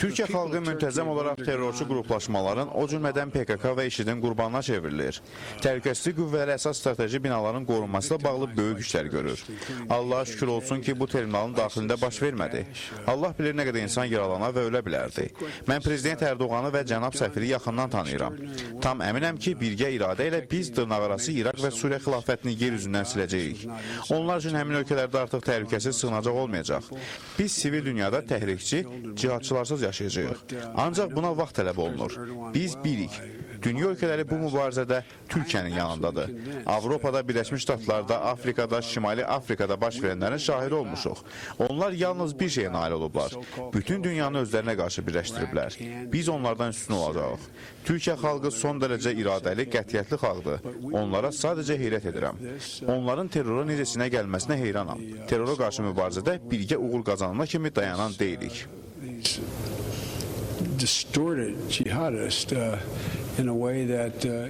Türkiyə xalqı müntəzəm olaraq terrorçu qruplaşmaların, o cümlədən PKK və IŞİD-in qurbanına çevrilir. Təhlükəsizlik qüvvələri əsas strateji binaların qorunmasıyla bağlı böyük işlər görür. Allaha şükür olsun ki, bu terminalın daxilində baş vermədi. Allah bilir nə qədər insan yaralana və ölə bilərdi. Mən Prezident Ərdoğanı və cənab səfiri yaxından tanıyıram. Tam əminəm ki, birgə iradə ilə biz dırnaqarası İraq və Suriya xilafətini yer üzündən siləcəyik. Onlar üçün həmin ölkələrdə artıq təhlükəsiz sığınacaq olmayacaq. Biz sivil dünyada təhrikçi, cihadçılarsız yaşayacağıq. Ancaq buna vaxt tələb olunur. Biz birik. Dünya ölkələri bu mübarizədə Türkiyənin yanındadır. Avropada, Birləşmiş Ştatlarda, Afrikada, Şimali Afrikada baş verənlərin şahidi olmuşuq. Onlar yalnız bir şeyə nail olublar. Bütün dünyanı özlərinə qarşı birləşdiriblər. Biz onlardan üstün olacağıq. Türkiyə xalqı son dərəcə iradəli, qətiyyətli xalqdır. Onlara sadəcə heyrət edirəm. Onların terrora necə sinə gəlməsinə heyranam. Terrora qarşı mübarizədə birgə uğur qazanana kimi dayanan deyilik. Distorted jihadist in a way that